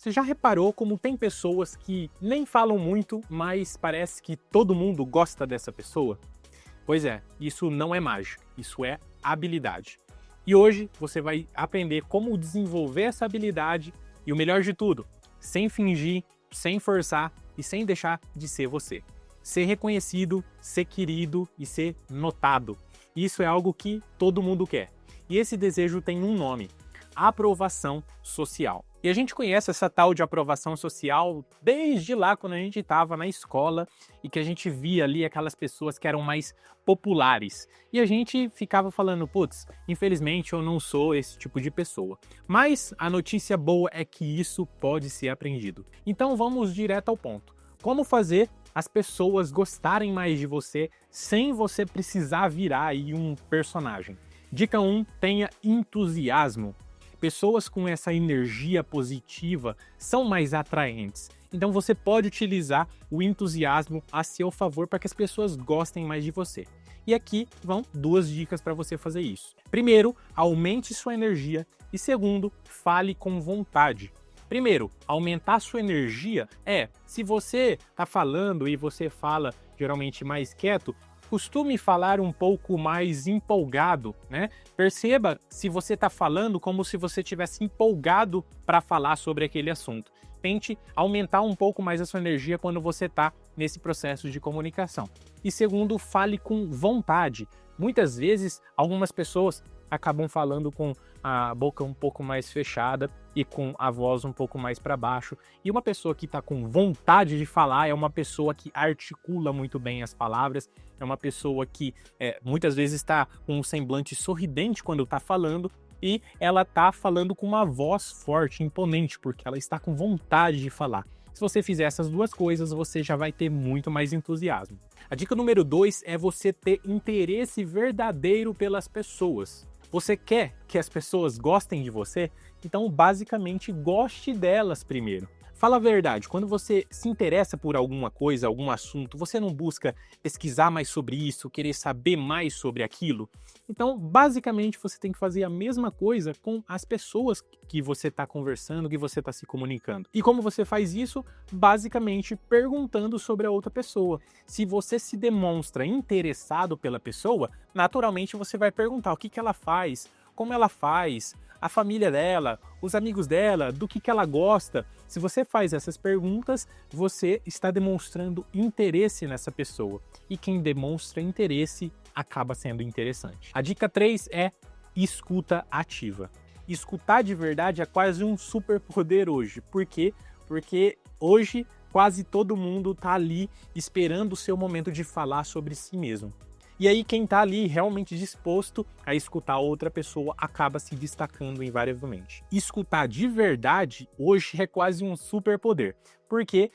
Você já reparou como tem pessoas que nem falam muito, mas parece que todo mundo gosta dessa pessoa? Pois é, isso não é mágica, isso é habilidade. E hoje você vai aprender como desenvolver essa habilidade e o melhor de tudo, sem fingir, sem forçar e sem deixar de ser você. Ser reconhecido, ser querido e ser notado. Isso é algo que todo mundo quer. E esse desejo tem um nome: aprovação social. E a gente conhece essa tal de aprovação social desde lá quando a gente estava na escola e que a gente via ali aquelas pessoas que eram mais populares. E a gente ficava falando, putz, infelizmente eu não sou esse tipo de pessoa. Mas a notícia boa é que isso pode ser aprendido. Então vamos direto ao ponto. Como fazer as pessoas gostarem mais de você sem você precisar virar aí um personagem? Dica 1, tenha entusiasmo. Pessoas com essa energia positiva são mais atraentes. Então você pode utilizar o entusiasmo a seu favor para que as pessoas gostem mais de você. E aqui vão 2 dicas para você fazer isso. Primeiro, aumente sua energia e segundo, fale com vontade. Primeiro, aumentar sua energia se você está falando e você fala geralmente mais quieto, costume falar um pouco mais empolgado, né? Perceba se você está falando como se você tivesse empolgado para falar sobre aquele assunto. Tente aumentar um pouco mais a sua energia quando você está nesse processo de comunicação. E segundo, fale com vontade. Muitas vezes, algumas pessoas acabam falando com a boca um pouco mais fechada e com a voz um pouco mais para baixo. E uma pessoa que está com vontade de falar é uma pessoa que articula muito bem as palavras, é uma pessoa que muitas vezes está com um semblante sorridente quando está falando e ela está falando com uma voz forte, imponente, porque ela está com vontade de falar. Se você fizer essas 2 coisas, você já vai ter muito mais entusiasmo. A dica número 2 é você ter interesse verdadeiro pelas pessoas. Você quer que as pessoas gostem de você? Então, basicamente, goste delas primeiro. Fala a verdade, quando você se interessa por alguma coisa, algum assunto, você não busca pesquisar mais sobre isso, querer saber mais sobre aquilo? Então, basicamente, você tem que fazer a mesma coisa com as pessoas que você está conversando, que você está se comunicando. E como você faz isso? Basicamente, perguntando sobre a outra pessoa. Se você se demonstra interessado pela pessoa, naturalmente você vai perguntar o que ela faz, como ela faz, a família dela, os amigos dela, do que ela gosta. Se você faz essas perguntas, você está demonstrando interesse nessa pessoa. E quem demonstra interesse acaba sendo interessante. A dica 3 é escuta ativa. Escutar de verdade é quase um superpoder hoje. Por quê? Porque hoje quase todo mundo está ali esperando o seu momento de falar sobre si mesmo. E aí quem está ali realmente disposto a escutar outra pessoa acaba se destacando invariavelmente. Escutar de verdade hoje é quase um superpoder, porque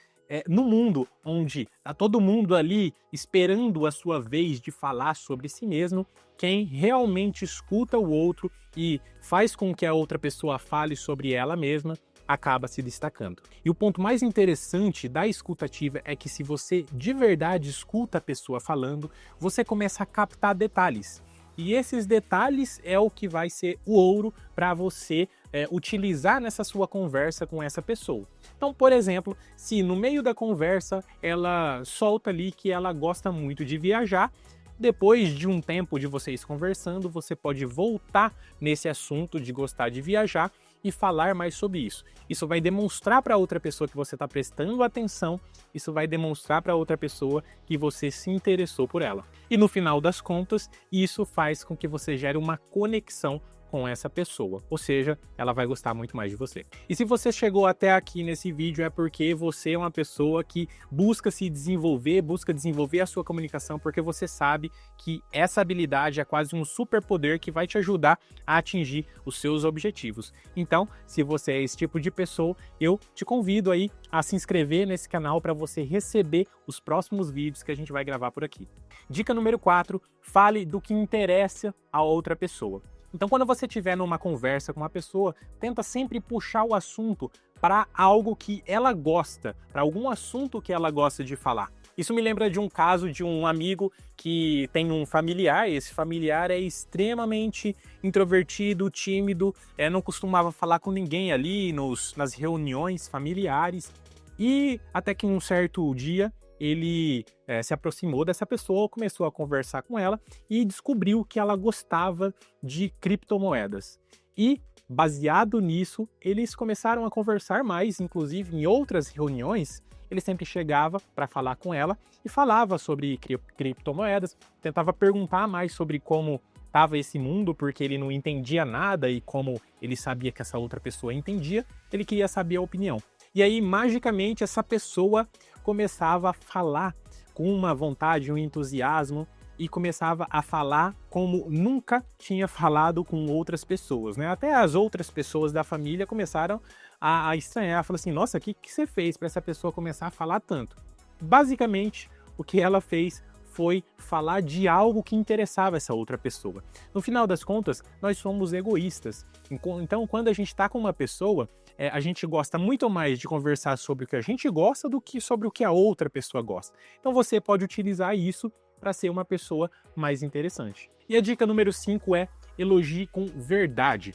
no mundo onde está todo mundo ali esperando a sua vez de falar sobre si mesmo, quem realmente escuta o outro e faz com que a outra pessoa fale sobre ela mesma, acaba se destacando. E o ponto mais interessante da escuta ativa é que se você de verdade escuta a pessoa falando, você começa a captar detalhes. E esses detalhes é o que vai ser o ouro para você utilizar nessa sua conversa com essa pessoa. Então, por exemplo, se no meio da conversa ela solta ali que ela gosta muito de viajar, depois de um tempo de vocês conversando, você pode voltar nesse assunto de gostar de viajar e falar mais sobre isso. Isso vai demonstrar para outra pessoa que você está prestando atenção, isso vai demonstrar para outra pessoa que você se interessou por ela. E no final das contas, isso faz com que você gere uma conexão com essa pessoa, ou seja, ela vai gostar muito mais de você. E se você chegou até aqui nesse vídeo é porque você é uma pessoa que busca se desenvolver, busca desenvolver a sua comunicação, porque você sabe que essa habilidade é quase um superpoder que vai te ajudar a atingir os seus objetivos. Então, se você é esse tipo de pessoa, eu te convido aí a se inscrever nesse canal para você receber os próximos vídeos que a gente vai gravar por aqui. Dica número 4, fale do que interessa a outra pessoa. Então, quando você estiver numa conversa com uma pessoa, tenta sempre puxar o assunto para algo que ela gosta, para algum assunto que ela gosta de falar. Isso me lembra de um caso de um amigo que tem um familiar, e esse familiar é extremamente introvertido, tímido, não costumava falar com ninguém ali nas reuniões familiares, e até que um certo dia ele se aproximou dessa pessoa, começou a conversar com ela e descobriu que ela gostava de criptomoedas. E, baseado nisso, eles começaram a conversar mais, inclusive em outras reuniões, ele sempre chegava para falar com ela e falava sobre criptomoedas, tentava perguntar mais sobre como estava esse mundo, porque ele não entendia nada e como ele sabia que essa outra pessoa entendia, ele queria saber a opinião. E aí, magicamente, essa pessoa começava a falar com uma vontade, um entusiasmo, e começava a falar como nunca tinha falado com outras pessoas, né? Até as outras pessoas da família começaram a estranhar, falaram assim, nossa, o que você fez para essa pessoa começar a falar tanto? Basicamente, o que ela fez foi falar de algo que interessava essa outra pessoa. No final das contas, nós somos egoístas. Então, quando a gente está com uma pessoa, a gente gosta muito mais de conversar sobre o que a gente gosta do que sobre o que a outra pessoa gosta. Então, você pode utilizar isso para ser uma pessoa mais interessante. E a dica número 5 é elogie com verdade.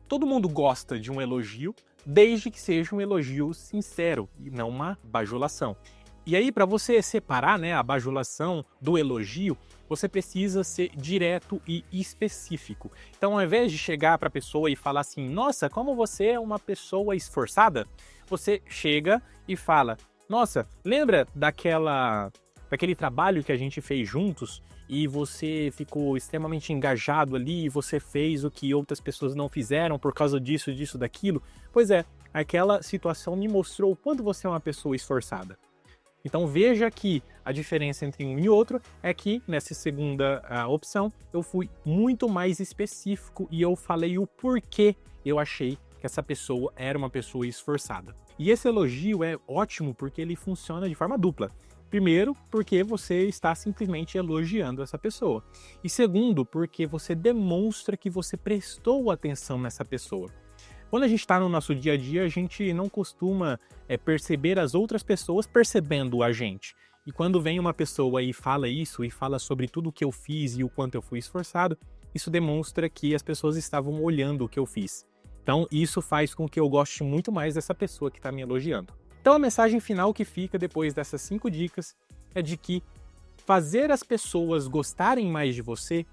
Todo mundo gosta de um elogio, desde que seja um elogio sincero e não uma bajulação. E aí, para você separar, a bajulação do elogio, você precisa ser direto e específico. Então, ao invés de chegar para a pessoa e falar assim, nossa, como você é uma pessoa esforçada, você chega e fala, nossa, lembra daquele trabalho que a gente fez juntos e você ficou extremamente engajado ali e você fez o que outras pessoas não fizeram por causa disso, daquilo? Pois é, aquela situação me mostrou o quanto você é uma pessoa esforçada. Então veja que a diferença entre um e outro é que nessa segunda opção eu fui muito mais específico e eu falei o porquê eu achei que essa pessoa era uma pessoa esforçada. E esse elogio é ótimo porque ele funciona de forma dupla. Primeiro, porque você está simplesmente elogiando essa pessoa. E segundo, porque você demonstra que você prestou atenção nessa pessoa. Quando a gente está no nosso dia a dia, a gente não costuma perceber as outras pessoas percebendo a gente. E quando vem uma pessoa e fala isso, e fala sobre tudo o que eu fiz e o quanto eu fui esforçado, isso demonstra que as pessoas estavam olhando o que eu fiz. Então, isso faz com que eu goste muito mais dessa pessoa que está me elogiando. Então, a mensagem final que fica depois dessas 5 dicas é de que fazer as pessoas gostarem mais de você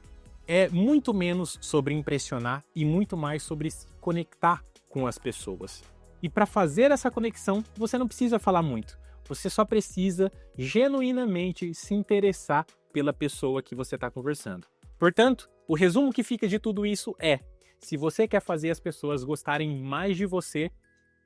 é muito menos sobre impressionar e muito mais sobre se conectar com as pessoas. E para fazer essa conexão, você não precisa falar muito. Você só precisa genuinamente se interessar pela pessoa que você está conversando. Portanto, o resumo que fica de tudo isso é: se você quer fazer as pessoas gostarem mais de você,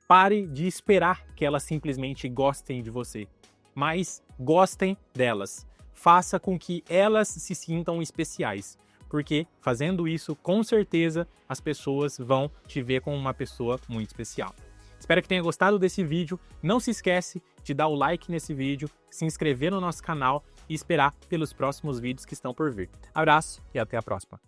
pare de esperar que elas simplesmente gostem de você, mas gostem delas. Faça com que elas se sintam especiais, porque fazendo isso, com certeza, as pessoas vão te ver como uma pessoa muito especial. Espero que tenha gostado desse vídeo. Não se esquece de dar o like nesse vídeo, se inscrever no nosso canal e esperar pelos próximos vídeos que estão por vir. Abraço e até a próxima.